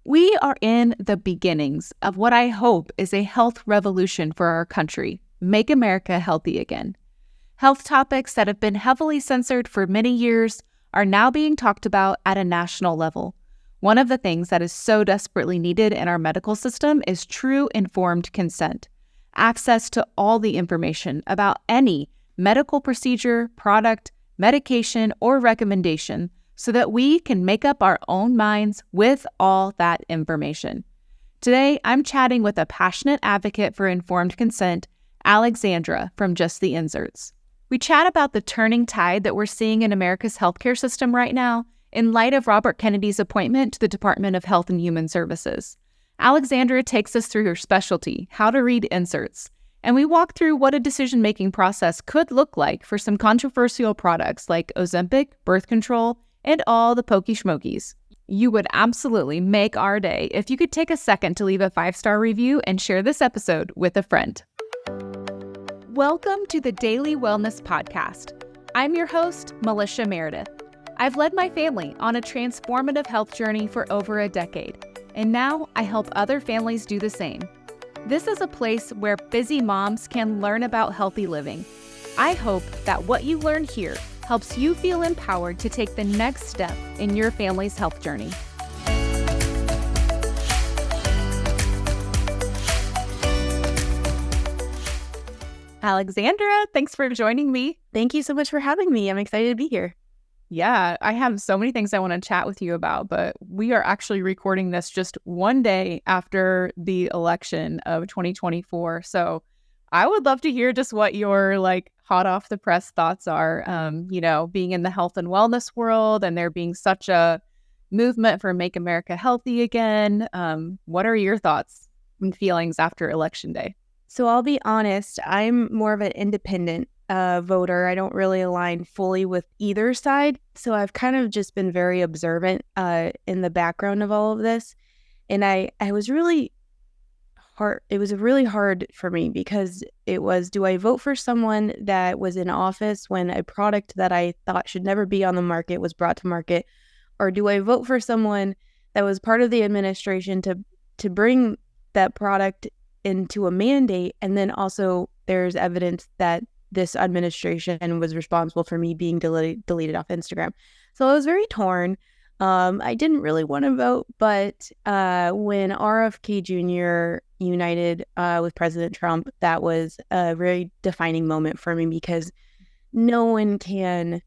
We are in the beginnings of what I hope is a health revolution for our country. Make America healthy again. Health topics that have been heavily censored for many years are now being talked about at a national level. One of the things that is so desperately needed in our medical system is true informed consent. Access to all the information about any medical procedure, product, medication, or recommendation so that we can make up our own minds with all that information. Today, I'm chatting with a passionate advocate for informed consent, Alexandra from Just the Inserts. We chat about the turning tide that we're seeing in America's healthcare system right now in light of Robert Kennedy's appointment to the Department of Health and Human Services. Alexandra takes us through her specialty, how to read inserts, and we walk through what a decision-making process could look like for some controversial products like Ozempic, birth control, and all the pokey schmokies. You would absolutely make our day if you could take a second to leave a 5-star review and share this episode with a friend. Welcome to the Daily Wellness Podcast. I'm your host, Melissa Meredith. I've led my family on a transformative health journey for over a decade, and now I help other families do the same. This is a place where busy moms can learn about healthy living. I hope that what you learn here helps you feel empowered to take the next step in your family's health journey. Alexandra, thanks for joining me. Thank you so much for having me. I'm excited to be here. Yeah, I have so many things I want to chat with you about, but we are actually recording this just one day after the election of 2024. So I would love to hear just what your hot off the press thoughts are, being in the health and wellness world and there being such a movement for Make America Healthy Again. What are your thoughts and feelings after Election Day? So I'll be honest, I'm more of an independent voter. I don't really align fully with either side. So I've kind of just been very observant in the background of all of this. And I was really hard. It was really hard for me because it was, do I vote for someone that was in office when a product that I thought should never be on the market was brought to market? Or do I vote for someone that was part of the administration to bring that product into a mandate, and then also there's evidence that this administration was responsible for me being deleted off Instagram. So I was very torn. I didn't really want to vote, but when RFK Jr. united with President Trump, that was a very defining moment for me because no one can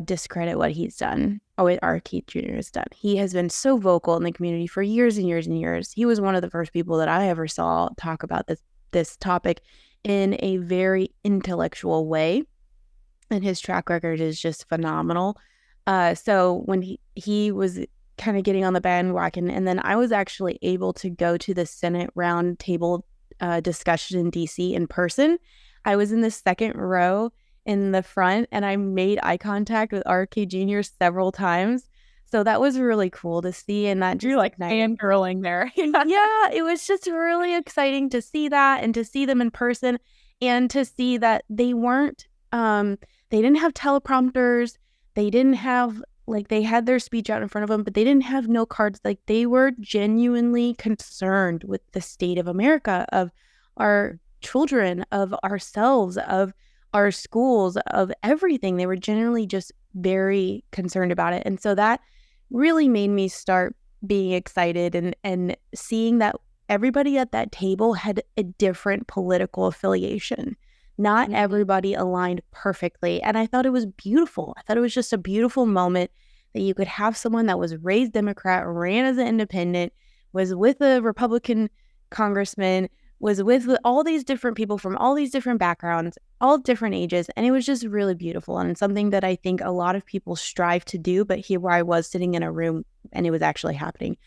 discredit what he's done or what RFK Jr. has done. He has been so vocal in the community for years and years and years. He was one of the first people that I ever saw talk about this topic in a very intellectual way, and his track record is just phenomenal. So when he was kind of getting on the bandwagon, and then I was actually able to go to the Senate roundtable discussion in DC in person. I was in the second row in the front, and I made eye contact with RFK Jr. several times. So that was really cool to see. And that you're fangirling there. Yeah, it was just really exciting to see that and to see them in person and to see that they weren't, they didn't have teleprompters. They didn't have, they had their speech out in front of them, but they didn't have note cards. They were genuinely concerned with the state of America, of our children, of ourselves, of our schools, of everything. They were generally just very concerned about it. And so that really made me start being excited and seeing that everybody at that table had a different political affiliation. Not everybody aligned perfectly. And I thought it was beautiful. I thought it was just a beautiful moment that you could have someone that was raised Democrat, ran as an independent, was with a Republican congressman, was with all these different people from all these different backgrounds, all different ages. And it was just really beautiful and something that I think a lot of people strive to do. But here where I was sitting in a room and it was actually happening.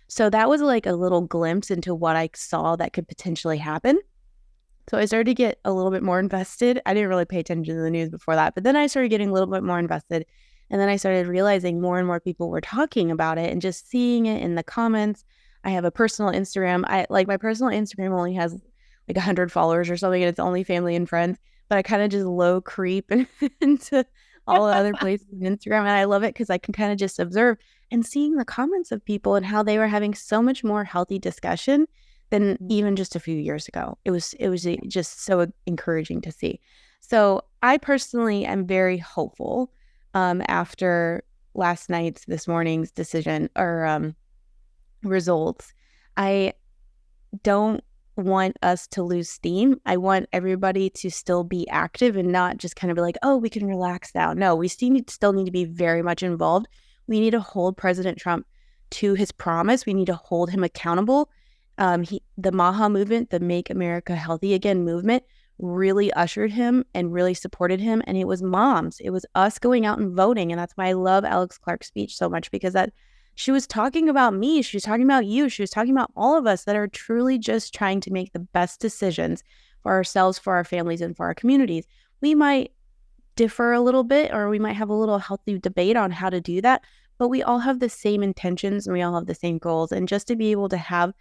So that was like a little glimpse into what I saw that could potentially happen. So I started to get a little bit more invested. I didn't really pay attention to the news before that, but then I started getting a little bit more invested. And then I started realizing more and more people were talking about it and just seeing it in the comments. I have a personal Instagram. My personal Instagram only has 100 followers or something, and it's only family and friends. But I kind of just low creep into all the other places on Instagram. And I love it because I can kind of just observe and seeing the comments of people and how they were having so much more healthy discussion than even just a few years ago. It was just so encouraging to see. So I personally am very hopeful after this morning's decision or results. I don't want us to lose steam. I want everybody to still be active and not just kind of be like, oh, we can relax now. No, we still need to be very much involved. We need to hold President Trump to his promise. We need to hold him accountable. The MAHA movement, the Make America Healthy Again movement, really ushered him and really supported him. And it was moms. It was us going out and voting. And that's why I love Alex Clark's speech so much, because she was talking about me. She was talking about you. She was talking about all of us that are truly just trying to make the best decisions for ourselves, for our families, and for our communities. We might differ a little bit, or we might have a little healthy debate on how to do that, but we all have the same intentions and we all have the same goals. And just to be able to have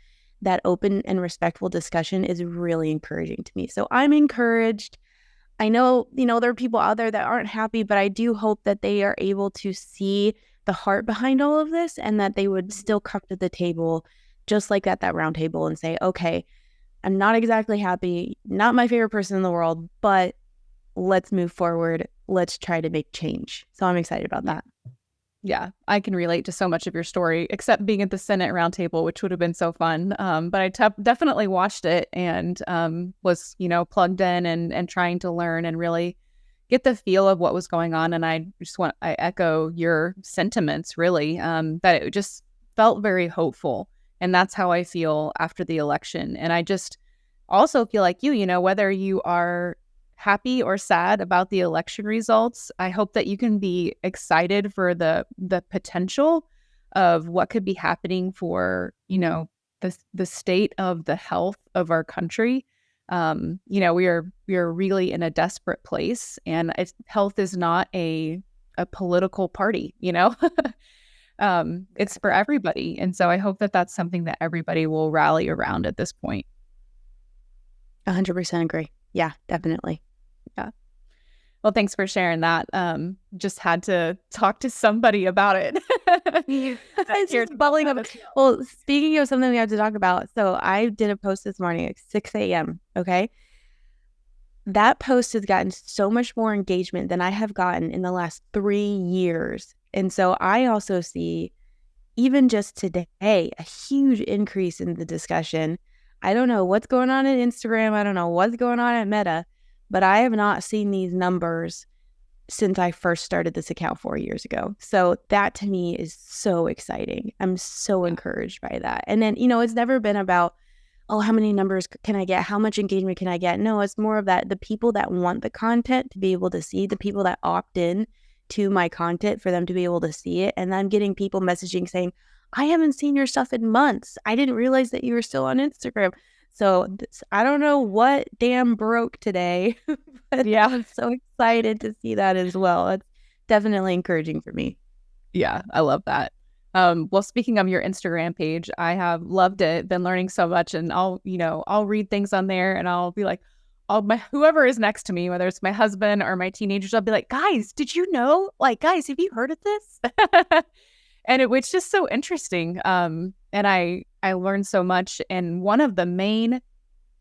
that open and respectful discussion is really encouraging to me. So I'm encouraged. I know, there are people out there that aren't happy, but I do hope that they are able to see the heart behind all of this and that they would still come to the table just like at that round table and say, okay, I'm not exactly happy, not my favorite person in the world, but let's move forward. Let's try to make change. So I'm excited about that. Yeah, I can relate to so much of your story, except being at the Senate roundtable, which would have been so fun. But I definitely watched it and was, plugged in and trying to learn and really get the feel of what was going on. And I echo your sentiments, really, that it just felt very hopeful. And that's how I feel after the election. And I just also feel like whether you are happy or sad about the election results, I hope that you can be excited for the potential of what could be happening for, the state of the health of our country. We are really in a desperate place, and health is not a political party, it's for everybody. And so I hope that that's something that everybody will rally around at this point. 100% agree. Yeah, definitely. Yeah. Well, thanks for sharing that. Just had to talk to somebody about it. It's just bubbling up. Well, speaking of something we have to talk about, so I did a post this morning at 6 a.m. Okay. That post has gotten so much more engagement than I have gotten in the last 3 years. And so I also see, even just today, a huge increase in the discussion. I don't know what's going on at Instagram. I don't know what's going on at Meta, but I have not seen these numbers since I first started this account 4 years ago. So that to me is so exciting. I'm so encouraged by that. And then, it's never been about, oh, how many numbers can I get? How much engagement can I get? No, it's more of that, the people that want the content to be able to see, the people that opt in to my content for them to be able to see it. And I'm getting people messaging saying, I haven't seen your stuff in months. I didn't realize that you were still on Instagram. So I don't know what damn broke today, but yeah, I'm so excited to see that as well. It's definitely encouraging for me. Yeah, I love that. Well, speaking of your Instagram page, I have loved it, been learning so much, and I'll read things on there and I'll be like, whoever is next to me, whether it's my husband or my teenagers, I'll be like, guys, did you know? Like, guys, have you heard of this? And it's just so interesting. And I learned so much. And one of the main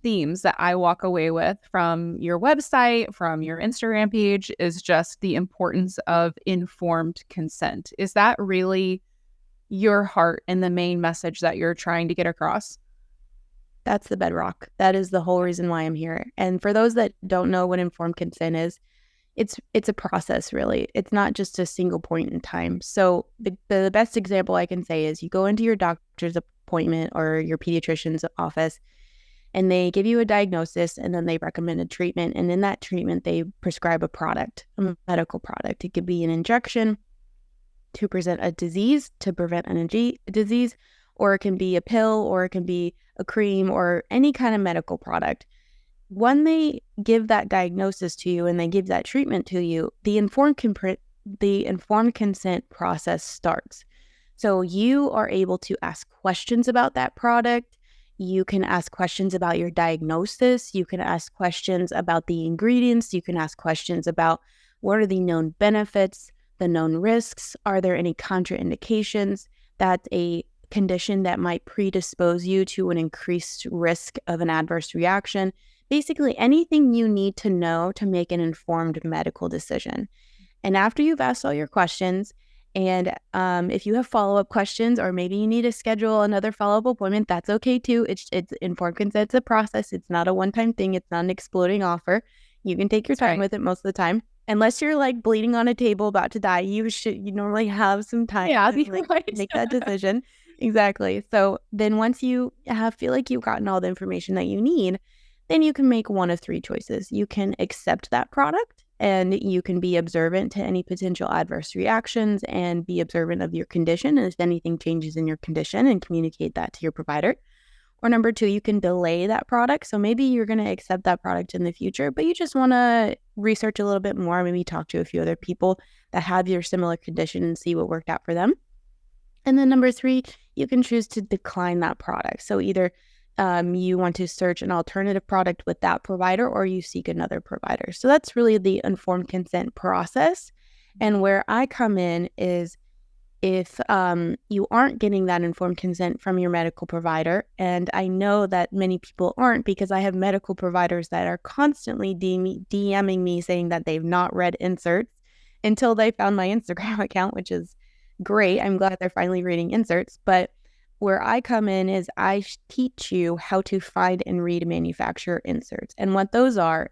themes that I walk away with from your website, from your Instagram page, is just the importance of informed consent. Is that really your heart and the main message that you're trying to get across? That's the bedrock. That is the whole reason why I'm here. And for those that don't know what informed consent is, it's a process, really. It's not just a single point in time. So the best example I can say is you go into your doctor's appointment or your pediatrician's office, and they give you a diagnosis, and then they recommend a treatment. And in that treatment, they prescribe a product, a medical product. It could be an injection to prevent a disease, disease, or it can be a pill, or it can be a cream, or any kind of medical product. When they give that diagnosis to you and they give that treatment to you, the informed consent process starts. So you are able to ask questions about that product. You can ask questions about your diagnosis. You can ask questions about the ingredients. You can ask questions about What are the known benefits, the known risks? Are there any contraindications? That's a condition that might predispose you to an increased risk of an adverse reaction. Basically, anything you need to know to make an informed medical decision. And after you've asked all your questions, and if you have follow-up questions, or maybe you need to schedule another follow-up appointment, that's okay too. It's informed consent. It's a process. It's not a one-time thing. It's not an exploding offer. You can take your time with it most of the time. Unless you're like bleeding on a table about to die, you normally have some time to make that decision. Exactly. So then once you feel like you've gotten all the information that you need, then you can make one of three choices. You can accept that product, and you can be observant to any potential adverse reactions and be observant of your condition, and if anything changes in your condition, and communicate that to your provider. Or number two, you can delay that product. So maybe you're going to accept that product in the future, but you just want to research a little bit more, maybe talk to a few other people that have your similar condition and see what worked out for them. And then number three, you can choose to decline that product. So either you want to search an alternative product with that provider, or you seek another provider. So that's really the informed consent process. And where I come in is if you aren't getting that informed consent from your medical provider, and I know that many people aren't, because I have medical providers that are constantly DMing me saying that they've not read inserts until they found my Instagram account, which is great. I'm glad they're finally reading inserts. But where I come in is I teach you how to find and read manufacturer inserts. And what those are,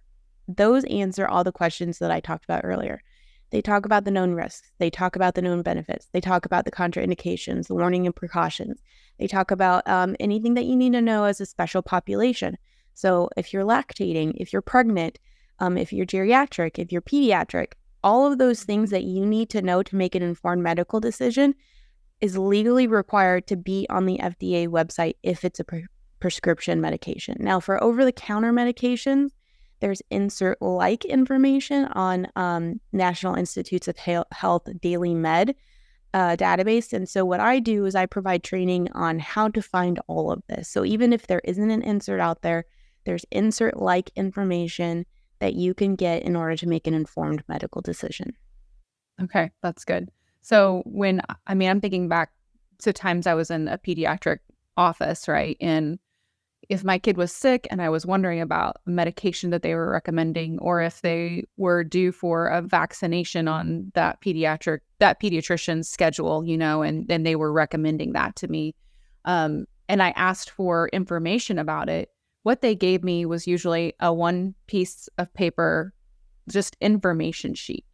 those answer all the questions that I talked about earlier. They talk about the known risks. They talk about the known benefits. They talk about the contraindications, the warning and precautions. They talk about anything that you need to know as a special population. So if you're lactating, if you're pregnant, if you're geriatric, if you're pediatric, all of those things that you need to know to make an informed medical decision is legally required to be on the FDA website if it's a prescription medication. Now, for over-the-counter medications, there's insert-like information on National Institutes of Health Daily Med database. And so what I do is I provide training on how to find all of this. So even if there isn't an insert out there, there's insert-like information that you can get in order to make an informed medical decision. Okay, that's good. So I'm thinking back to times I was in a pediatric office, right? And if my kid was sick and I was wondering about a medication that they were recommending, or if they were due for a vaccination on that pediatrician's schedule, and then they were recommending that to me. And I asked for information about it. What they gave me was usually a one piece of paper, just information sheet.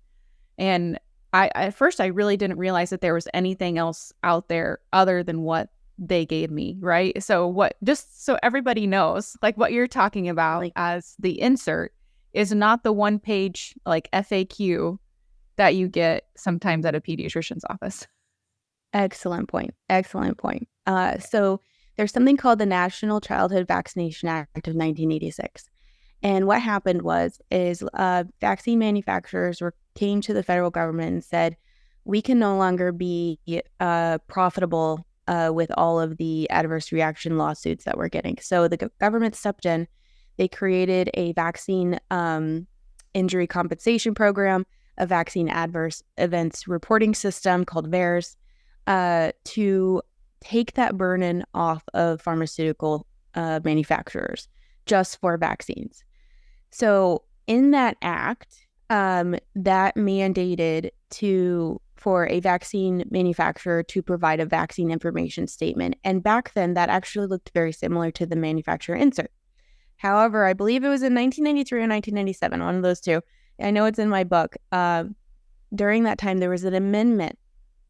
And at first I really didn't realize that there was anything else out there other than what they gave me, right? So just so everybody knows, like what you're talking about as the insert is not the one page like FAQ that you get sometimes at a pediatrician's office. Excellent point. So there's something called the National Childhood Vaccination Act of 1986. And what happened is vaccine manufacturers came to the federal government and said, we can no longer be profitable with all of the adverse reaction lawsuits that we're getting. So the government stepped in. They created a vaccine injury compensation program, a vaccine adverse events reporting system called VAERS, to take that burden off of pharmaceutical manufacturers just for vaccines. So in that act, that mandated for a vaccine manufacturer to provide a vaccine information statement. And back then, that actually looked very similar to the manufacturer insert. However, I believe it was in 1993 or 1997, one of those two. I know it's in my book. During that time, there was an amendment,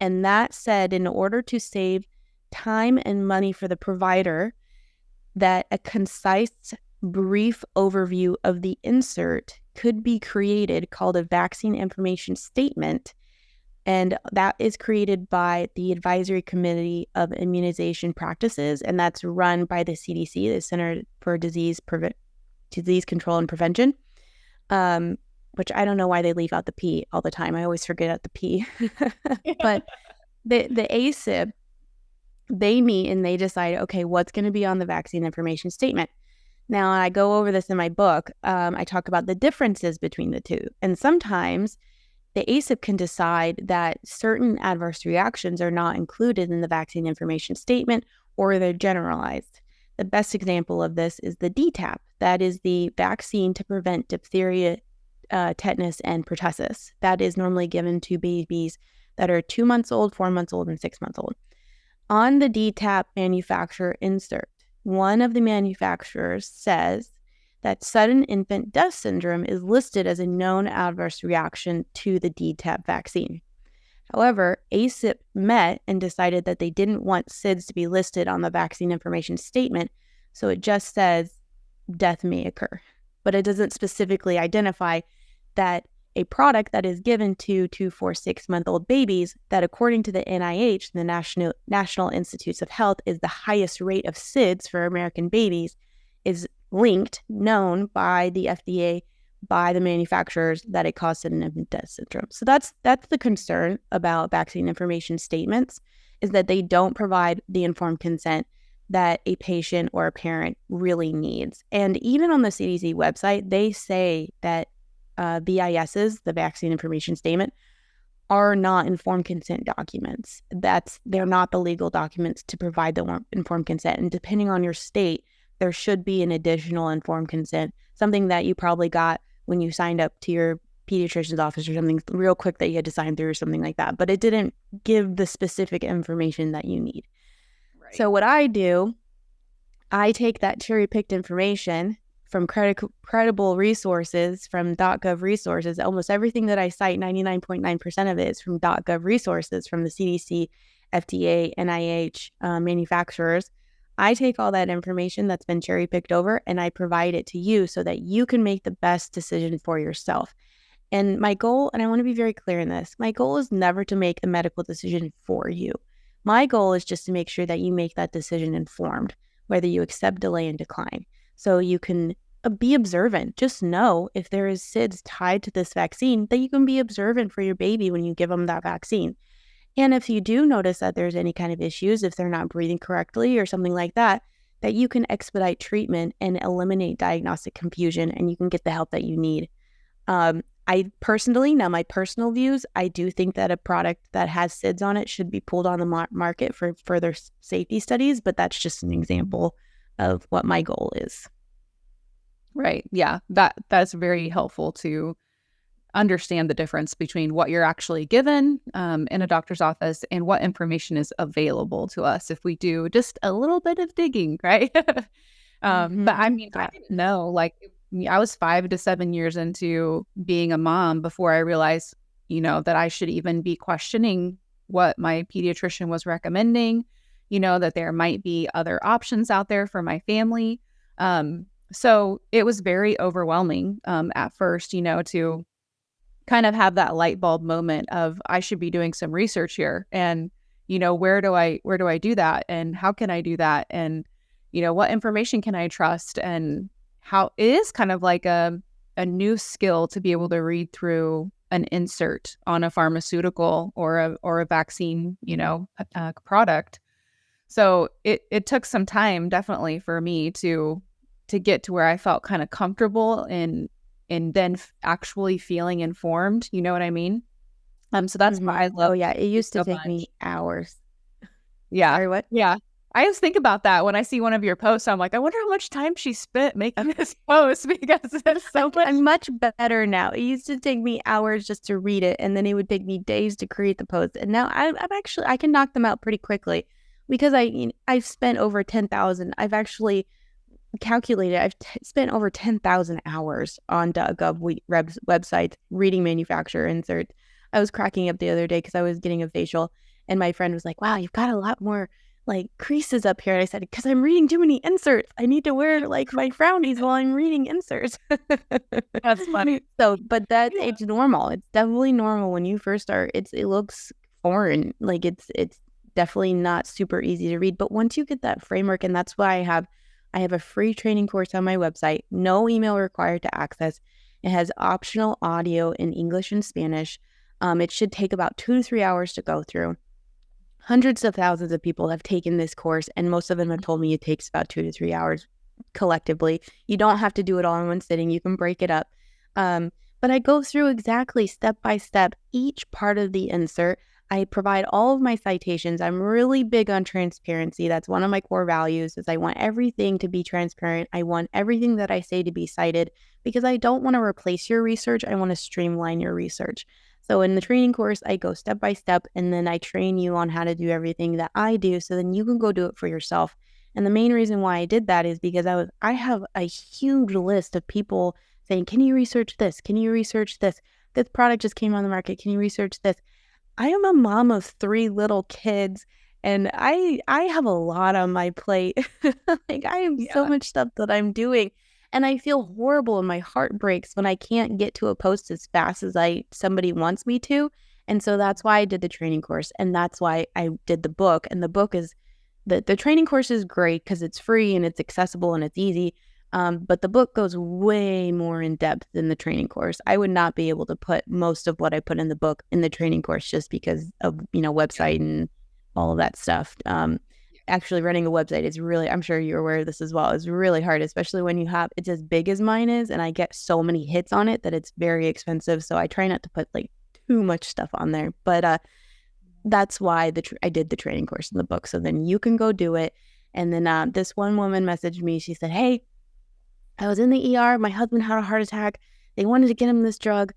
and that said, in order to save time and money for the provider, that a concise, brief overview of the insert could be created called a vaccine information statement. And that is created by the Advisory Committee of Immunization Practices, and that's run by the CDC, the Center for Disease Control and Prevention, which I don't know why they leave out the P all the time. I always forget at the P. But the ACIP, they meet and they decide, okay, what's going to be on the vaccine information statement? Now, I go over this in my book. I talk about the differences between the two. And sometimes the ACIP can decide that certain adverse reactions are not included in the vaccine information statement, or they're generalized. The best example of this is the DTaP. That is the vaccine to prevent diphtheria, tetanus, and pertussis. That is normally given to babies that are 2 months old, 4 months old, and 6 months old. On the DTaP manufacturer insert, one of the manufacturers says that sudden infant death syndrome is listed as a known adverse reaction to the DTaP vaccine. However, ACIP met and decided that they didn't want SIDS to be listed on the vaccine information statement, so it just says death may occur. But it doesn't specifically identify that a product that is given to 2, 4, 6-month-old babies that, according to the NIH, the National Institutes of Health, is the highest rate of SIDS for American babies, is linked, known by the FDA, by the manufacturers, that it caused sudden infant death syndrome. So that's the concern about vaccine information statements, is that they don't provide the informed consent that a patient or a parent really needs. And even on the CDC website, they say that VISs, the vaccine information statement, are not informed consent documents. They're not the legal documents to provide the informed consent. And depending on your state, there should be an additional informed consent, something that you probably got when you signed up to your pediatrician's office or something real quick that you had to sign through or something like that. But it didn't give the specific information that you need. Right. So what I do, I take that cherry-picked information from credible resources, from .gov resources. Almost everything that I cite, 99.9% of it, is from .gov resources, from the CDC, FDA, NIH, manufacturers. I take all that information that's been cherry-picked over and I provide it to you so that you can make the best decision for yourself. And my goal, and I want to be very clear in this, my goal is never to make the medical decision for you. My goal is just to make sure that you make that decision informed, whether you accept, delay, and decline. So you can be observant. Just know if there is SIDS tied to this vaccine, that you can be observant for your baby when you give them that vaccine. And if you do notice that there's any kind of issues, if they're not breathing correctly or something like that, that you can expedite treatment and eliminate diagnostic confusion, and you can get the help that you need. I personally, now my personal views, I do think that a product that has SIDS on it should be pulled on the market for further safety studies, but that's just an example of what my goal is. Right. Yeah. That's very helpful to understand the difference between what you're actually given in a doctor's office and what information is available to us if we do just a little bit of digging, right? But I mean, I didn't know, like, I was 5 to 7 years into being a mom before I realized, that I should even be questioning what my pediatrician was recommending, that there might be other options out there for my family. So it was very overwhelming at first, to kind of have that light bulb moment of I should be doing some research here, and where do I do that, and how can I do that, and what information can I trust, and how it is kind of like a new skill to be able to read through an insert on a pharmaceutical or a vaccine product. So it took some time definitely for me to get to where I felt kind of comfortable and then actually feeling informed. You know what I mean? So that's why I love. Oh yeah, it used to take me hours. Yeah. Sorry, what? Yeah. I always think about that when I see one of your posts. I'm like, I wonder how much time she spent making this post, because it's so much. I'm much better now. It used to take me hours just to read it, and then it would take me days to create the post. And now I can knock them out pretty quickly, because I've spent over 10,000. I've actually calculated. I've spent over 10,000 hours on .gov websites reading manufacturer inserts. I was cracking up the other day because I was getting a facial, and my friend was like, "Wow, you've got a lot more creases up here." And I said, because I'm reading too many inserts. I need to wear my frownies while I'm reading inserts. That's funny. So, but it's normal. It's definitely normal when you first start. It looks foreign. It's definitely not super easy to read. But once you get that framework, and that's why I have a free training course on my website, no email required to access. It has optional audio in English and Spanish. It should take about 2 to 3 hours to go through. Hundreds of thousands of people have taken this course, and most of them have told me it takes about 2 to 3 hours collectively. You don't have to do it all in one sitting. You can break it up. But I go through exactly step by step each part of the insert. I provide all of my citations. I'm really big on transparency. That's one of my core values is I want everything to be transparent. I want everything that I say to be cited because I don't want to replace your research. I want to streamline your research. So in the training course, I go step by step and then I train you on how to do everything that I do so then you can go do it for yourself. And the main reason why I did that is because I have a huge list of people saying, can you research this? Can you research this? This product just came on the market. Can you research this? I am a mom of 3 little kids and I have a lot on my plate. Like I have so much stuff that I'm doing and I feel horrible and my heart breaks when I can't get to a post as fast as somebody wants me to. And so that's why I did the training course and that's why I did the book. And the book is the training course is great because it's free and it's accessible and it's easy. But the book goes way more in depth than the training course. I would not be able to put most of what I put in the book in the training course just because of, website and all of that stuff. Actually running a website is really, I'm sure you're aware of this as well, is really hard, especially when it's as big as mine is. And I get so many hits on it that it's very expensive. So I try not to put like too much stuff on there. But that's why I did the training course in the book. So then you can go do it. And then this one woman messaged me. She said, hey, I was in the ER. My husband had a heart attack. They wanted to get him this drug.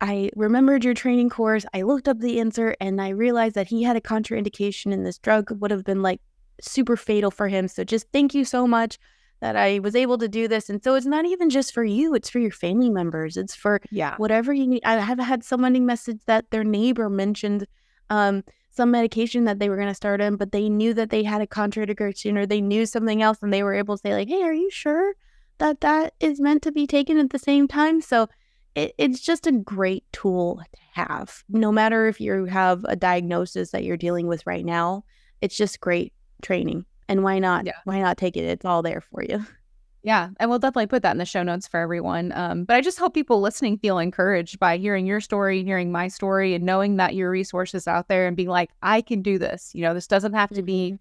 I remembered your training course. I looked up the insert and I realized that he had a contraindication and this drug would have been like super fatal for him. So just thank you so much that I was able to do this. And so it's not even just for you. It's for your family members. It's for whatever you need. I have had somebody message that their neighbor mentioned some medication that they were going to start in, but they knew that they had a contraindication or they knew something else and they were able to say like, hey, are you sure that is meant to be taken at the same time? So it's just a great tool to have. No matter if you have a diagnosis that you're dealing with right now, it's just great training. And why not? Yeah. Why not take it? It's all there for you. Yeah. And we'll definitely put that in the show notes for everyone. But I just hope people listening feel encouraged by hearing your story, hearing my story, and knowing that your resources out there and being like, I can do this. This doesn't have to be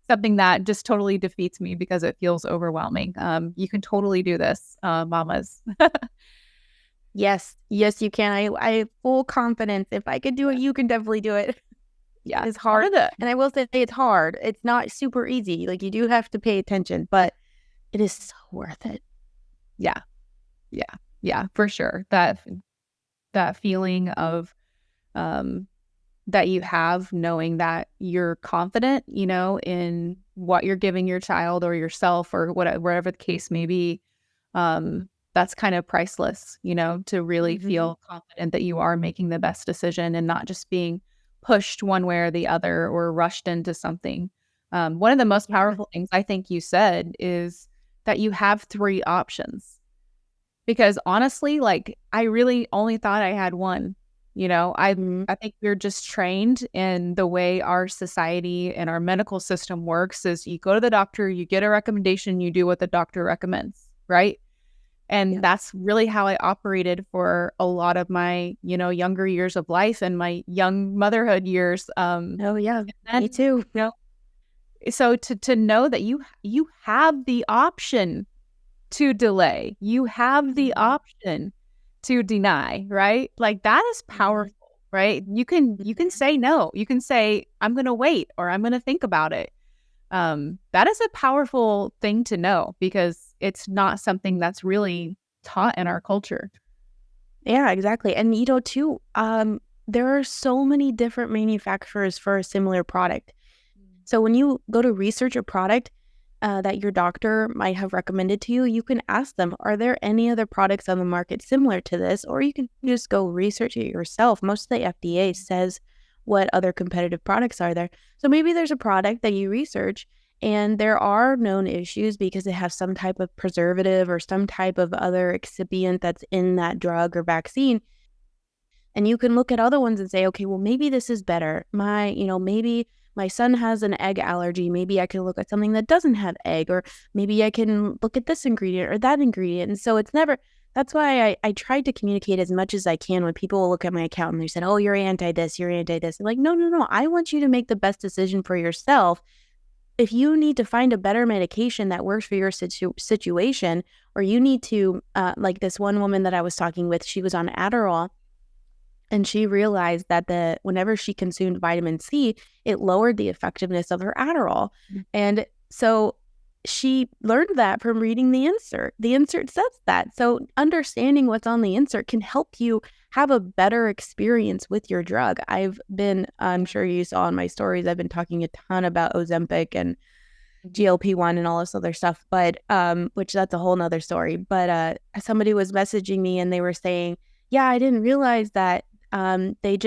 something that just totally defeats me because it feels overwhelming. You can totally do this, mamas. Yes, you can. I have full confidence. If I could do it, you can definitely do it. Yeah, it's hard. And I will say it's hard. It's not super easy. Like you do have to pay attention, but it is so worth it. Yeah, for sure. That feeling of that you have knowing that you're confident, in what you're giving your child or yourself or whatever the case may be. That's kind of priceless, to really feel confident that you are making the best decision and not just being pushed one way or the other or rushed into something. One of the most powerful things I think you said is that you have 3 options. Because honestly, like I really only thought I had one. I think we're just trained in the way our society and our medical system works is you go to the doctor, you get a recommendation, you do what the doctor recommends, right? And that's really how I operated for a lot of my, younger years of life and my young motherhood years. Oh yeah, me too. So to know that you have the option to delay, you have the option to deny, right? Like that is powerful, right? You can say no. You can say I'm going to wait or I'm going to think about it. That is a powerful thing to know because it's not something that's really taught in our culture. Yeah, exactly. And too, there are so many different manufacturers for a similar product. So when you go to research a product that your doctor might have recommended to you, you can ask them, are there any other products on the market similar to this? Or you can just go research it yourself. Most of the FDA says what other competitive products are there. So maybe there's a product that you research and there are known issues because it has some type of preservative or some type of other excipient that's in that drug or vaccine. And you can look at other ones and say, okay, well, maybe this is better. Maybe my son has an egg allergy. Maybe I can look at something that doesn't have egg, or maybe I can look at this ingredient or that ingredient. And so that's why I tried to communicate as much as I can when people will look at my account and they said, oh, you're anti this, you're anti this. I'm like, no. I want you to make the best decision for yourself. if you need to find a better medication that works for your situation, or you need to, like this one woman that I was talking with, she was on Adderall, and she realized that whenever she consumed vitamin C, it lowered the effectiveness of her Adderall. And so she learned that from reading the insert. The insert says that. So understanding what's on the insert can help you have a better experience with your drug. I'm sure you saw in my stories, I've been talking a ton about Ozempic and GLP-1 and all this other stuff, but which that's a whole nother story. But somebody was messaging me and they were saying, yeah, I didn't realize that they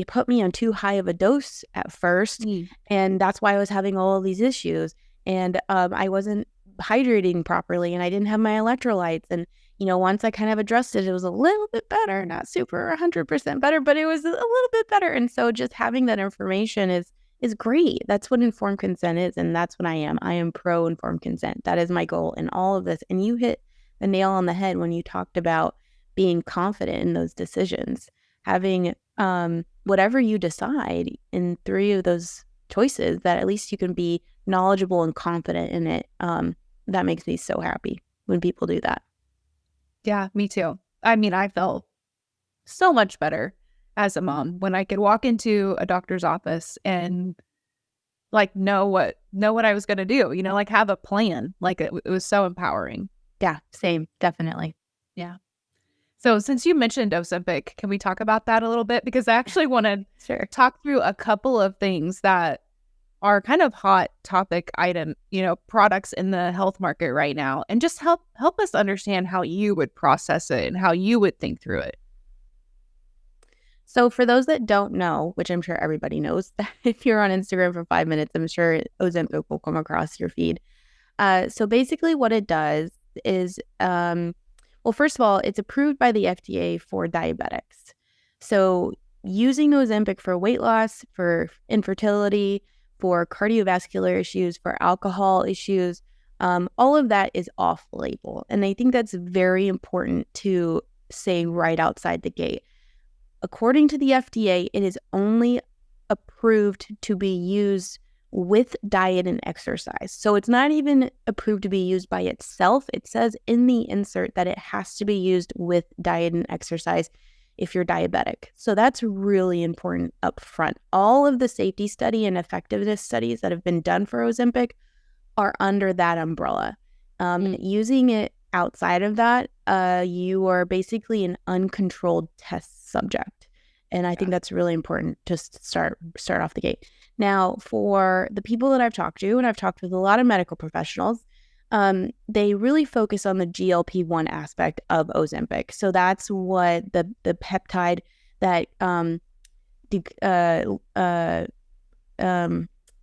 put me on too high of a dose at first. And that's why I was having all of these issues. And I wasn't hydrating properly and I didn't have my electrolytes. And, once I kind of addressed it, it was a little bit better, not super 100% better, but it was a little bit better. And so just having that information is great. That's what informed consent is. And that's what I am. I am pro informed consent. That is my goal in all of this. And you hit the nail on the head when you talked about being confident in those decisions, having whatever you decide in 3 of those choices, that at least you can be knowledgeable and confident in it. That makes me so happy when people do that. Yeah, me too. I mean, I felt so much better as a mom when I could walk into a doctor's office and like know what I was going to do, like have a plan. Like it was so empowering. Yeah, same. Definitely. Yeah. So since you mentioned Ozempic, can we talk about that a little bit? Because I actually want to talk through a couple of things that are kind of hot topic item, products in the health market right now, and just help us understand how you would process it and how you would think through it. So for those that don't know, which I'm sure everybody knows, that if you're on Instagram for 5 minutes, I'm sure Ozempic will come across your feed. So basically what it does is, well, first of all, it's approved by the FDA for diabetics. So using Ozempic for weight loss, for infertility, for cardiovascular issues, for alcohol issues, all of that is off label. And I think that's very important to say right outside the gate. According to the FDA, it is only approved to be used with diet and exercise. So it's not even approved to be used by itself. It says in the insert that it has to be used with diet and exercise if you're diabetic. So that's really important up front. All of the safety study and effectiveness studies that have been done for Ozempic are under that umbrella. Using it outside of that, you are basically an uncontrolled test subject. And I think that's really important to start off the gate. Now, for the people that I've talked to, and I've talked with a lot of medical professionals, they really focus on the GLP-1 aspect of Ozempic. So that's what the peptide that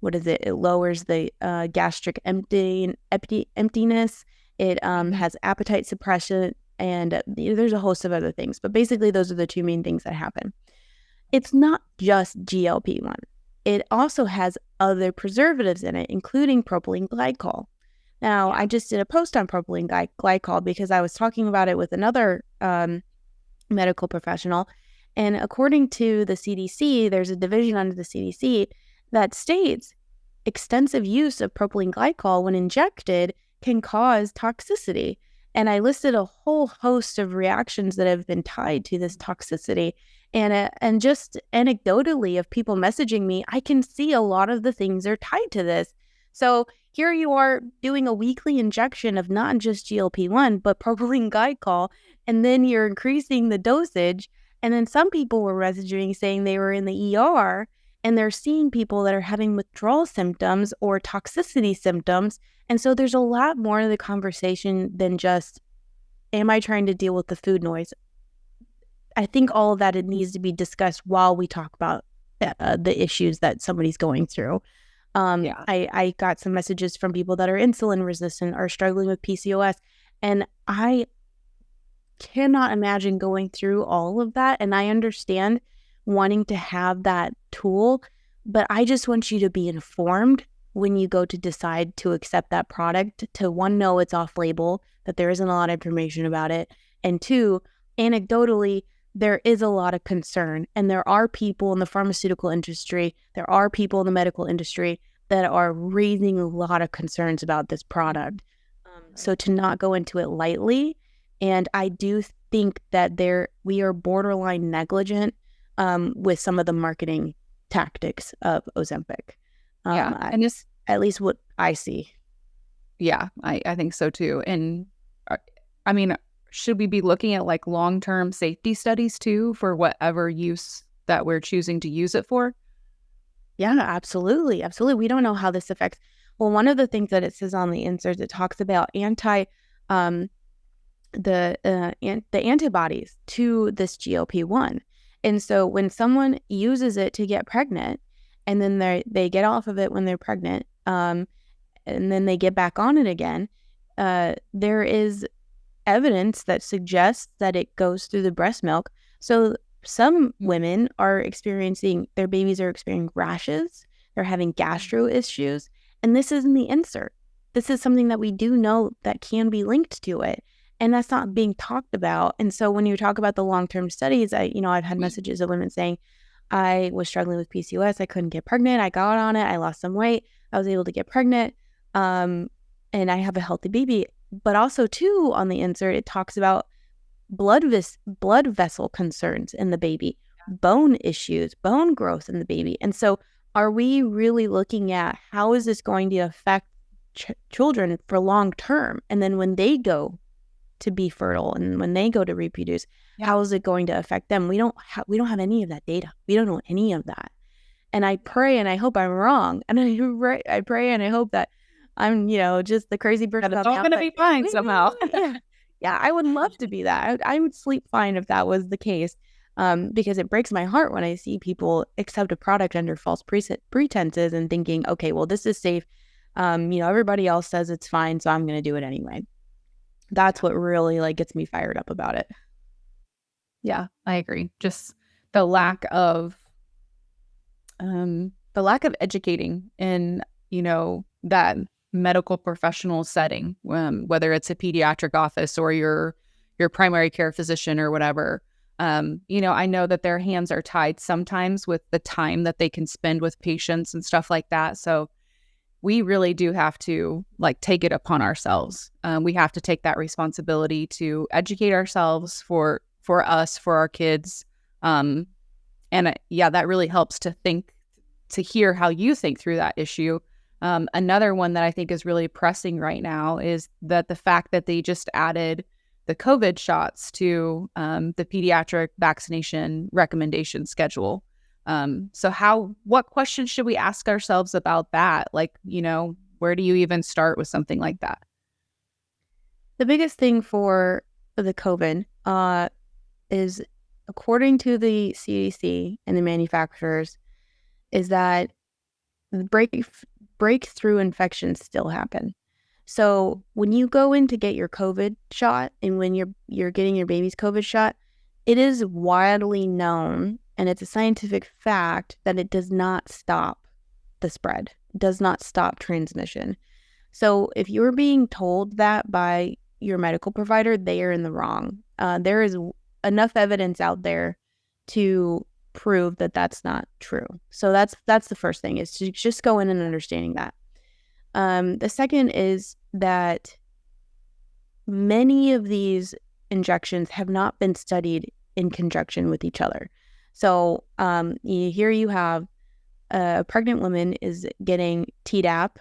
what is it? It lowers the gastric emptiness. It has appetite suppression, and there's a host of other things. But basically, those are the 2 main things that happen. It's not just GLP-1. It also has other preservatives in it, including propylene glycol. Now, I just did a post on propylene glycol because I was talking about it with another medical professional. And according to the CDC, there's a division under the CDC that states extensive use of propylene glycol when injected can cause toxicity. And I listed a whole host of reactions that have been tied to this toxicity. And just anecdotally of people messaging me, I can see a lot of the things are tied to this. So here you are doing a weekly injection of not just GLP-1, but propylene glycol, and then you're increasing the dosage. And then some people were messaging saying they were in the ER and they're seeing people that are having withdrawal symptoms or toxicity symptoms. And so there's a lot more to the conversation than just, am I trying to deal with the food noise? I think all of that, it needs to be discussed while we talk about the issues that somebody's going through. I got some messages from people that are insulin resistant or struggling with PCOS, and I cannot imagine going through all of that. And I understand wanting to have that tool, but I just want you to be informed when you go to decide to accept that product, to 1, know it's off label, that there isn't a lot of information about it, and 2, anecdotally, there is a lot of concern, and there are people in the pharmaceutical industry, there are people in the medical industry that are raising a lot of concerns about this product. So to not go into it lightly, and I do think that we are borderline negligent with some of the marketing tactics of Ozempic. And just at least what I see. Yeah, I think so too. And I mean, should we be looking at like long-term safety studies too for whatever use that we're choosing to use it for? Yeah, absolutely. Absolutely. We don't know how this affects. Well, one of the things that it says on the inserts, it talks about the antibodies to this GLP-1. And so when someone uses it to get pregnant and then they get off of it when they're pregnant, and then they get back on it again, there is evidence that suggests that it goes through the breast milk. So some women their babies are experiencing rashes, they're having gastro issues, and this isn't the insert. This is something that we do know that can be linked to it, and that's not being talked about. And so when you talk about the long-term studies, I've had messages of women saying, I was struggling with PCOS, I couldn't get pregnant, I got on it, I lost some weight, I was able to get pregnant, and I have a healthy baby. But also too, on the insert, it talks about blood vessel concerns in the baby, bone issues, bone growth in the baby. And so are we really looking at how is this going to affect children for long term? And then when they go to be fertile and when they go to reproduce, how is it going to affect them? We don't have any of that data. We don't know any of that. And I pray and I hope I'm wrong. And I pray and I hope that I'm, just the crazy person. It's all going to be fine somehow. Yeah, I would love to be that. I would sleep fine if that was the case, because it breaks my heart when I see people accept a product under false pretenses and thinking, okay, well, this is safe. Everybody else says it's fine, so I'm going to do it anyway. That's what really gets me fired up about it. Yeah, I agree. Just the lack of educating in, that medical professional setting, whether it's a pediatric office or your primary care physician or whatever. I know that their hands are tied sometimes with the time that they can spend with patients and stuff like that. So we really do have to take it upon ourselves. We have to take that responsibility to educate ourselves for us, for our kids. That really helps to hear how you think through that issue. Another one that I think is really pressing right now is that the fact that they just added the COVID shots to the pediatric vaccination recommendation schedule. What questions should we ask ourselves about that? Where do you even start with something like that? The biggest thing for the COVID is, according to the CDC and the manufacturers, is that breakthrough infections still happen. So when you go in to get your COVID shot and when you're getting your baby's COVID shot, it is widely known, and it's a scientific fact, that it does not stop the spread, does not stop transmission. So if you're being told that by your medical provider, they are in the wrong. There is enough evidence out there to prove that that's not true. So that's the first thing, is to just go in and understanding that. The second is that many of these injections have not been studied in conjunction with each other. So here you have a pregnant woman is getting Tdap,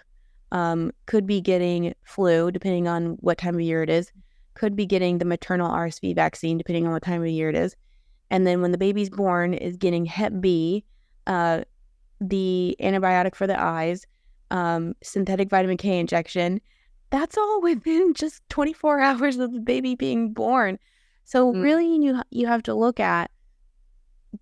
could be getting flu, depending on what time of year it is, could be getting the maternal RSV vaccine, depending on what time of year it is. And then when the baby's born, is getting Hep B, the antibiotic for the eyes, synthetic vitamin K injection. That's all within just 24 hours of the baby being born. So really, you have to look at,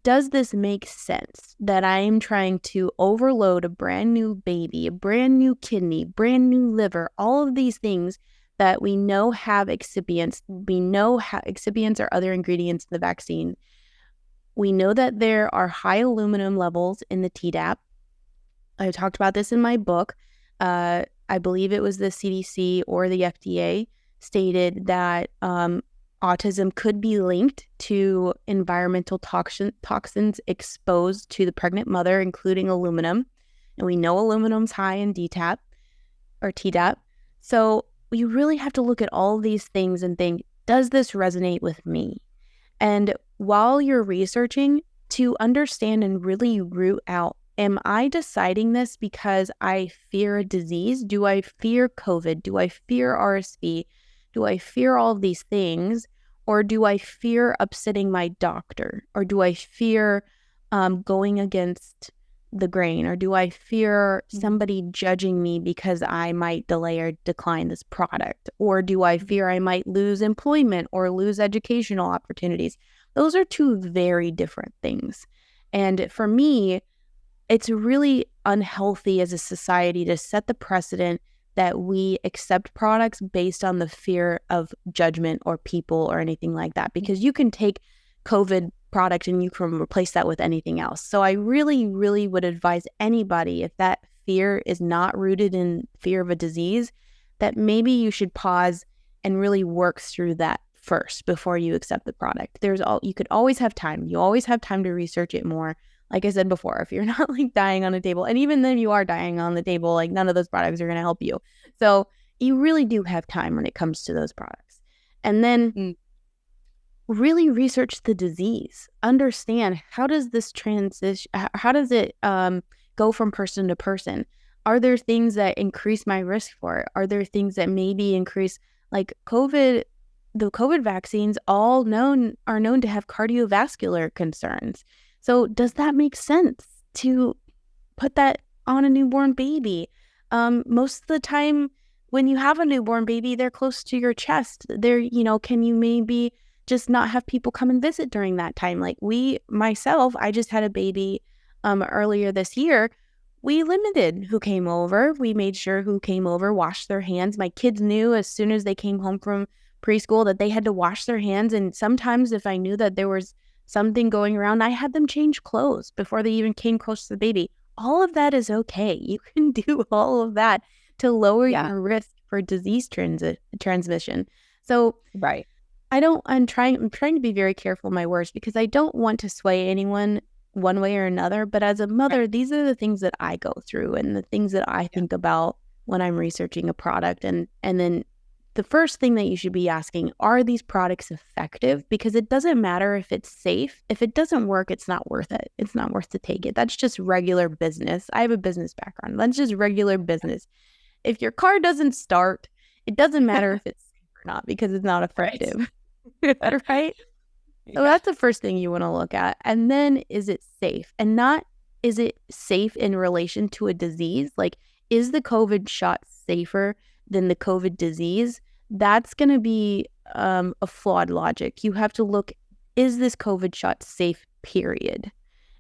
does this make sense that I'm trying to overload a brand new baby, a brand new kidney, brand new liver, all of these things that we know have excipients. We know excipients are other ingredients in the vaccine. We know that there are high aluminum levels in the Tdap. I talked about this in my book. I believe it was the CDC or the FDA stated that autism could be linked to environmental toxins exposed to the pregnant mother, including aluminum. And we know aluminum's high in DTAP or TDAP. So you really have to look at all these things and think, does this resonate with me? And while you're researching, to understand and really root out, am I deciding this because I fear a disease? Do I fear COVID? Do I fear RSV? Do I fear all of these things? Or do I fear upsetting my doctor? Or do I fear going against the grain? Or do I fear somebody judging me because I might delay or decline this product? Or do I fear I might lose employment or lose educational opportunities? Those are two very different things. And for me, it's really unhealthy as a society to set the precedent that we accept products based on the fear of judgment or people or anything like that, because you can take COVID product and you can replace that with anything else. So I really, really would advise anybody, if that fear is not rooted in fear of a disease, that maybe you should pause and really work through that first before you accept the product. You could always have time. You always have time to research it more. Like I said before, if you're not like dying on a table, and even then you are dying on the table, like none of those products are going to help you. So you really do have time when it comes to those products. And then really research the disease. Understand, how does this transition, how does it go from person to person? Are there things that increase my risk for it? Are there things that maybe increase, like COVID? The COVID vaccines are known to have cardiovascular concerns. So does that make sense to put that on a newborn baby? Most of the time when you have a newborn baby, they're close to your chest. Can you maybe just not have people come and visit during that time? Like I just had a baby earlier this year. We limited who came over. We made sure who came over washed their hands. My kids knew as soon as they came home from preschool that they had to wash their hands. And sometimes if I knew that there was something going around, I had them change clothes before they even came close to the baby. All of that is okay. You can do all of that to lower your risk for disease transmission. So right. I'm trying to be very careful of my words, because I don't want to sway anyone one way or another. But as a mother, these are the things that I go through and the things that I think about when I'm researching a product. And then the first thing that you should be asking, are these products effective? Because it doesn't matter if it's safe. If it doesn't work, it's not worth it. It's not worth to take it. That's just regular business. I have a business background. That's just regular business. If your car doesn't start, it doesn't matter if it's safe or not, because it's not effective. Right? So that's the first thing you want to look at. And then, is it safe? And not, is it safe in relation to a disease? Like, is the COVID shot safer than the COVID disease? That's going to be a flawed logic. You have to look, is this COVID shot safe, period?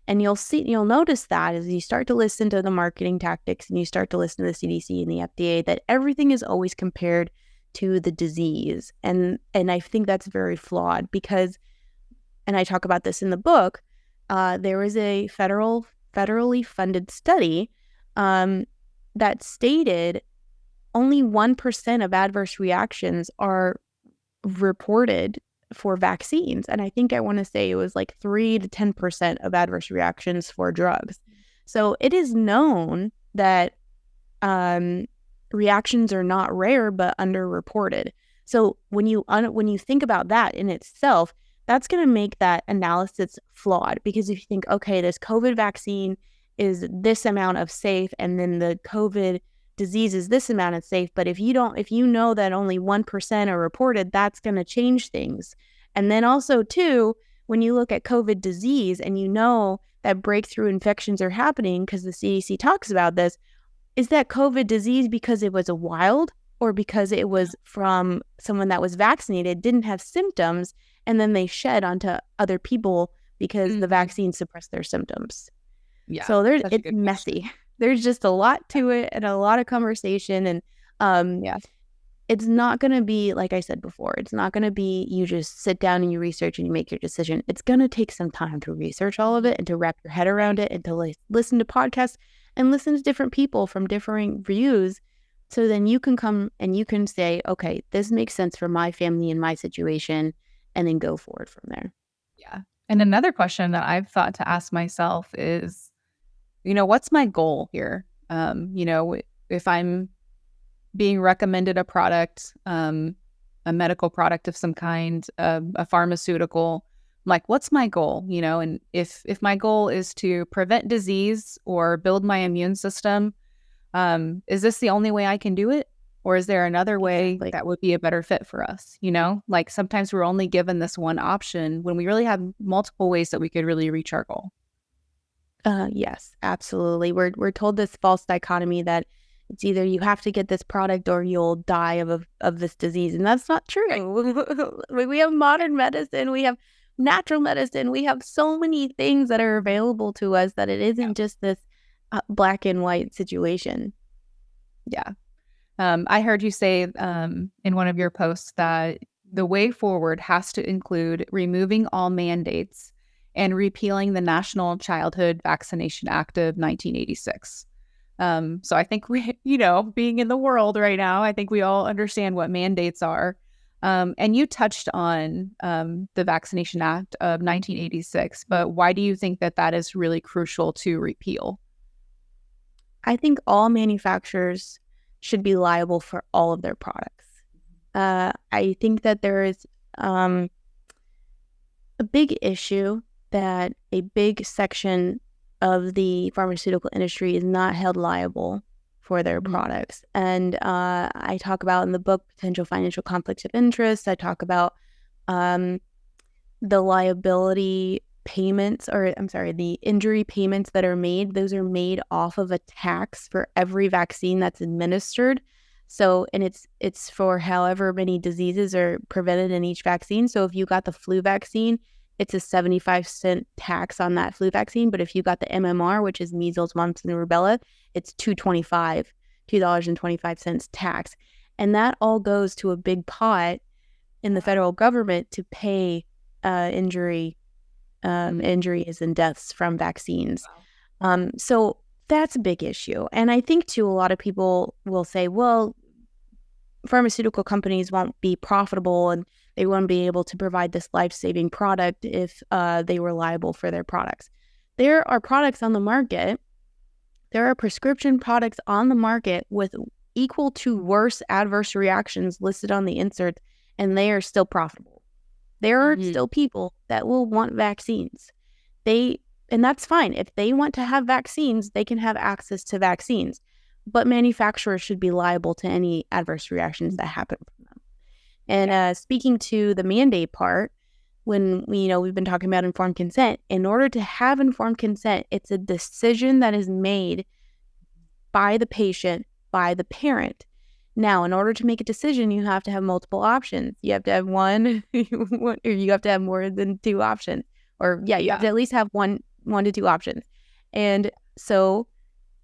And you'll notice that as you start to listen to the marketing tactics and you start to listen to the CDC and the FDA, that everything is always compared to the disease. And I think that's very flawed, because, and I talk about this in the book, there was a federally funded study that stated only 1% of adverse reactions are reported for vaccines. And I think I want to say it was like 3 to 10% of adverse reactions for drugs. So it is known that reactions are not rare, but underreported. So when you think about that in itself, that's going to make that analysis flawed, because if you think, okay, this COVID vaccine is this amount of safe, and then the COVID disease is this amount of safe, but if you know that only 1% are reported, that's going to change things. And then also too, when you look at COVID disease and you know that breakthrough infections are happening, because the CDC talks about this, is that COVID disease because it was a wild, or because it was from someone that was vaccinated, didn't have symptoms, and then they shed onto other people because the vaccine suppressed their symptoms? Yeah. So it's messy. There's just a lot to it and a lot of conversation. And it's not going to be, like I said before, it's not going to be you just sit down and you research and you make your decision. It's going to take some time to research all of it and to wrap your head around it and to listen to podcasts and listen to different people from differing views. So then you can come and you can say, okay, this makes sense for my family and my situation, and then go forward from there. Yeah. And another question that I've thought to ask myself is, what's my goal here? If I'm being recommended a product, a medical product of some kind, a pharmaceutical, like, what's my goal? And if my goal is to prevent disease or build my immune system, is this the only way I can do it? Or is there another way that would be a better fit for us? Like sometimes we're only given this one option when we really have multiple ways that we could really reach our goal. Yes, absolutely. We're told this false dichotomy that it's either you have to get this product or you'll die of this disease. And that's not true. We have modern medicine. We have natural medicine. We have so many things that are available to us that it isn't just this black and white situation. Yeah. I heard you say in one of your posts that the way forward has to include removing all mandates and repealing the National Childhood Vaccination Act of 1986. So I think we, being in the world right now, I think we all understand what mandates are. And you touched on the Vaccination Act of 1986, but why do you think that is really crucial to repeal? I think all manufacturers should be liable for all of their products. I think that there is a big issue that a big section of the pharmaceutical industry is not held liable for their products. And I talk about in the book potential financial conflicts of interest. I talk about the liability payments, the injury payments that are made. Those are made off of a tax for every vaccine that's administered. So, and it's for however many diseases are prevented in each vaccine. So if you got the flu vaccine, it's a 75-cent tax on that flu vaccine. But if you got the MMR, which is measles, mumps, and rubella, it's $2.25 tax. And that all goes to a big pot in the federal government to pay injuries and deaths from vaccines. So that's a big issue. And I think, too, a lot of people will say, well, pharmaceutical companies won't be profitable and they won't be able to provide this life-saving product if they were liable for their products. There are products on the market. There are prescription products on the market with equal to worse adverse reactions listed on the insert, and they are still profitable. There are still people that will want vaccines. And that's fine. If they want to have vaccines, they can have access to vaccines. But manufacturers should be liable to any adverse reactions that happen from them. And speaking to the mandate part, when we've been talking about informed consent, in order to have informed consent, it's a decision that is made by the patient, by the parent. Now, in order to make a decision, you have to have multiple options. You have to have one, or you have to have more than two options. You have to at least have one to two options. And so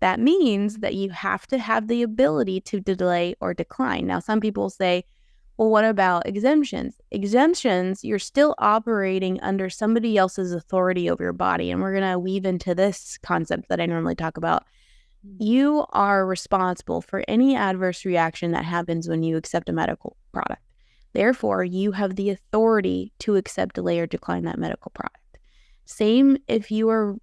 that means that you have to have the ability to delay or decline. Now, some people say, well, what about exemptions? Exemptions, you're still operating under somebody else's authority over your body. And we're going to weave into this concept that I normally talk about. You are responsible for any adverse reaction that happens when you accept a medical product. Therefore, you have the authority to accept, delay, or decline that medical product. Same if you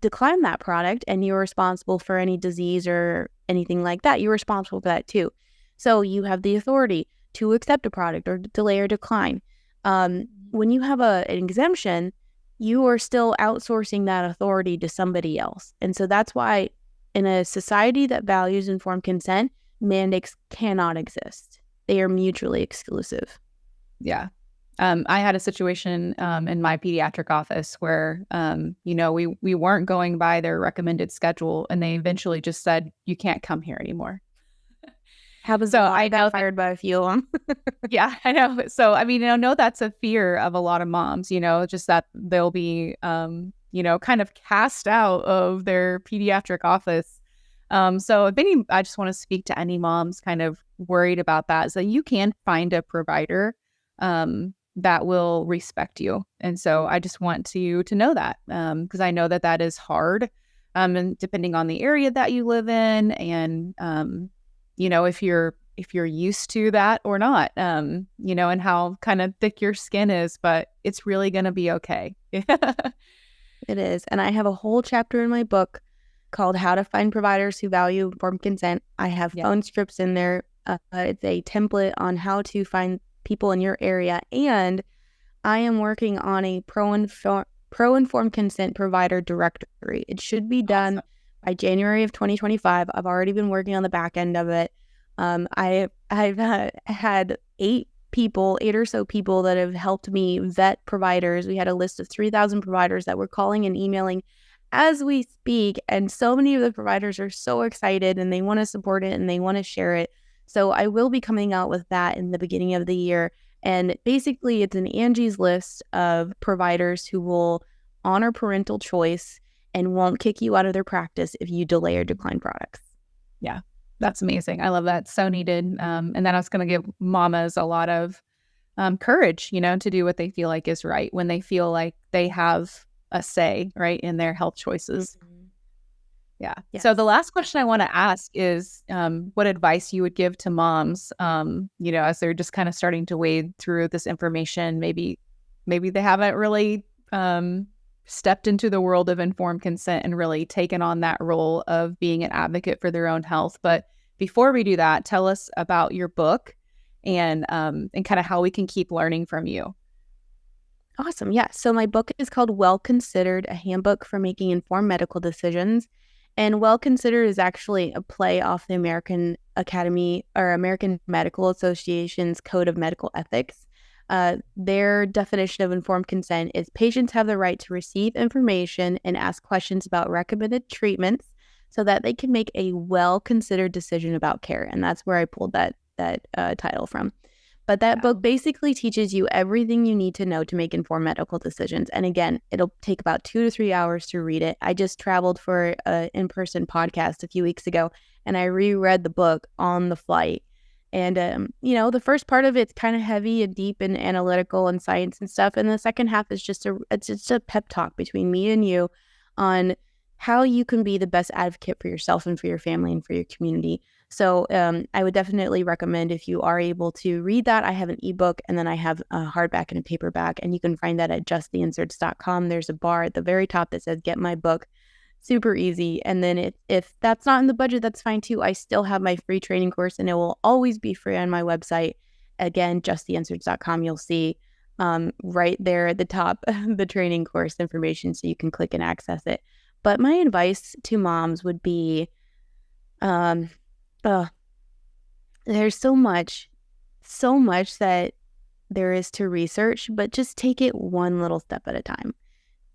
decline that product and you're responsible for any disease or anything like that, you're responsible for that too. So you have the authority to accept a product or delay or decline. When you have an exemption, you are still outsourcing that authority to somebody else. And so that's why in a society that values informed consent, mandates cannot exist. They are mutually exclusive. Yeah. I had a situation in my pediatric office where, we weren't going by their recommended schedule, and they eventually just said, you can't come here anymore. I got fired by a few of them. Yeah, I know. So, I know that's a fear of a lot of moms, just that they'll be, kind of cast out of their pediatric office. So I just want to speak to any moms kind of worried about that, is that you can find a provider that will respect you. And so I just want you to know that, because I know that is hard, and depending on the area that you live in, and if you're used to that or not, and how kind of thick your skin is, but it's really going to be okay. It is. And I have a whole chapter in my book called How to Find Providers Who Value Informed Consent. I have phone scripts in there. It's a template on how to find people in your area. And I am working on a pro-informed consent provider directory. It should be done by January of 2025. I've already been working on the back end of it. I've had 8 or so people that have helped me vet providers. We had a list of 3,000 providers that we're calling and emailing as we speak. And so many of the providers are so excited and they want to support it and they want to share it. So I will be coming out with that in the beginning of the year. And basically, it's an Angie's List of providers who will honor parental choice and won't kick you out of their practice if you delay or decline products. Yeah, that's amazing. I love that. So needed. And then I was going to give mamas a lot of courage, to do what they feel like is right when they feel like they have a say, right, in their health choices. Mm-hmm. Yeah. Yes. So the last question I want to ask is what advice you would give to moms, as they're just kind of starting to wade through this information. Maybe they haven't really stepped into the world of informed consent and really taken on that role of being an advocate for their own health. But before we do that, tell us about your book and kind of how we can keep learning from you. Awesome. Yeah. So my book is called Well Considered, a Handbook for Making Informed Medical Decisions. And Well Considered is actually a play off the American Academy or American Medical Association's Code of Medical Ethics. Their definition of informed consent is patients have the right to receive information and ask questions about recommended treatments so that they can make a well-considered decision about care. And that's where I pulled that title from. But that book basically teaches you everything you need to know to make informed medical decisions. And again, it'll take about 2 to 3 hours to read it. I just traveled for an in-person podcast a few weeks ago, and I reread the book on the flight. And, the first part of it's kind of heavy and deep and analytical and science and stuff. And the second half is just a pep talk between me and you on how you can be the best advocate for yourself and for your family and for your community. So I would definitely recommend if you are able to read that. I have an ebook and then I have a hardback and a paperback, and you can find that at justtheinserts.com. There's a bar at the very top that says get my book. Super easy. And then if that's not in the budget, that's fine too. I still have my free training course and it will always be free on my website. Again, justtheinserts.com. You'll see right there at the top the training course information so you can click and access it. But my advice to moms would be there's so much that there is to research, but just take it one little step at a time.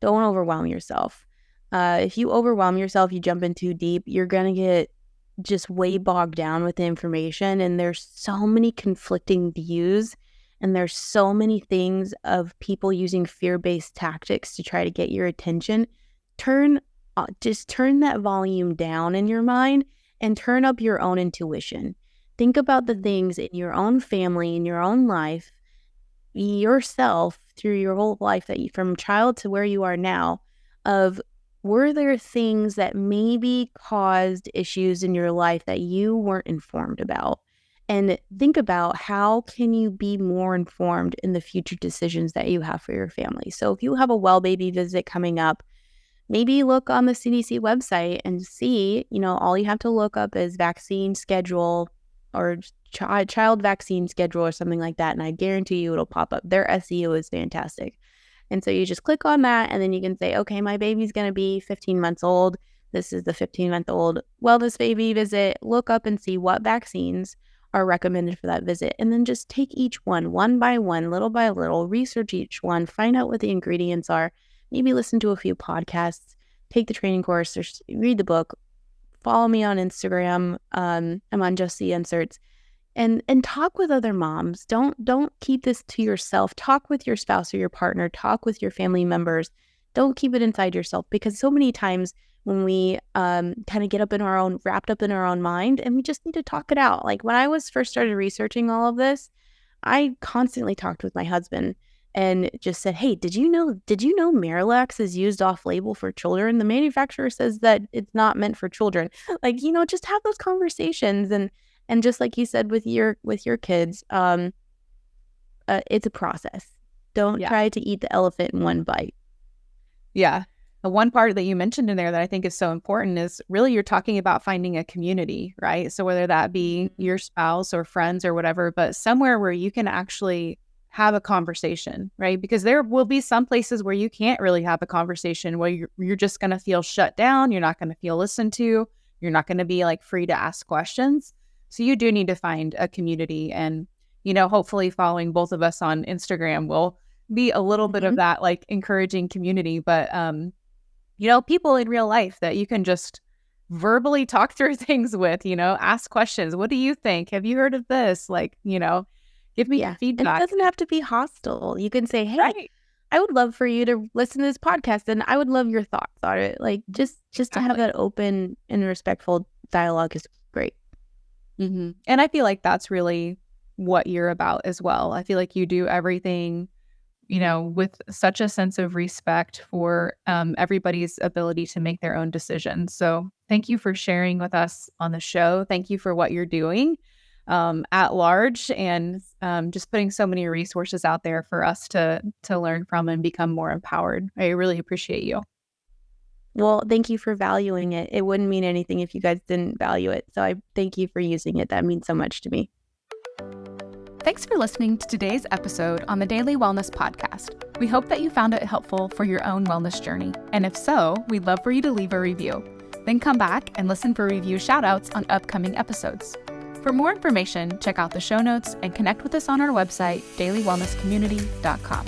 Don't overwhelm yourself. If you overwhelm yourself, you jump in too deep, you're going to get just way bogged down with the information. And there's so many conflicting views, and there's so many things of people using fear-based tactics to try to get your attention. Just turn that volume down in your mind and turn up your own intuition. Think about the things in your own family, in your own life, yourself through your whole life, that you, from child to where you are now, were there things that maybe caused issues in your life that you weren't informed about? And think about how can you be more informed in the future decisions that you have for your family. So if you have a well baby visit coming up, maybe look on the CDC website and see, all you have to look up is vaccine schedule or child vaccine schedule or something like that. And I guarantee you it'll pop up. Their SEO is fantastic. And so you just click on that and then you can say, okay, my baby's going to be 15 months old. This is the 15-month-old wellness baby visit. Look up and see what vaccines are recommended for that visit. And then just take each one by one, little by little, research each one, find out what the ingredients are. Maybe listen to a few podcasts, take the training course, or read the book. Follow me on Instagram. I'm on Just the Inserts, and talk with other moms. Don't keep this to yourself. Talk with your spouse or your partner. Talk with your family members. Don't keep it inside yourself, because so many times when we kind of get wrapped up in our own mind, and we just need to talk it out. Like when I was first started researching all of this, I constantly talked with my husband and just said, hey, did you know Miralax is used off-label for children? The manufacturer says that it's not meant for children. Like, just have those conversations. And just like you said with your kids, it's a process. Don't try to eat the elephant in one bite. Yeah. the one part that you mentioned in there that I think is so important is really you're talking about finding a community, right? So whether that be your spouse or friends or whatever, but somewhere where you can actually have a conversation, right? Because there will be some places where you can't really have a conversation, where you're just going to feel shut down. You're not going to feel listened to. You're not going to be like free to ask questions. So you do need to find a community, and, you know, hopefully following both of us on Instagram will be a little bit of that like encouraging community. But, you know, people in real life that you can just verbally talk through things with, you know, ask questions. What do you think? Have you heard of this? Like, you know, give me And it feedback. doesn't have to be hostile. You can say, hey, Right. I would love for you to listen to this podcast and I would love your thoughts on it. Like just to have that open and respectful dialogue is great. Mm-hmm. And I feel like that's really what you're about as well. I feel like you do everything, you know, with such a sense of respect for everybody's ability to make their own decisions. So thank you for sharing with us on the show. Thank you for what you're doing at large, and just putting so many resources out there for us to learn from and become more empowered. I really appreciate you. Well, thank you for valuing it. It wouldn't mean anything if you guys didn't value it. So I thank you for using it. That means so much to me. Thanks for listening to today's episode on the Daily Wellness Podcast. We hope that you found it helpful for your own wellness journey. And if so, we'd love for you to leave a review. Then come back and listen for review shoutouts on upcoming episodes. For more information, check out the show notes and connect with us on our website, dailywellnesscommunity.com.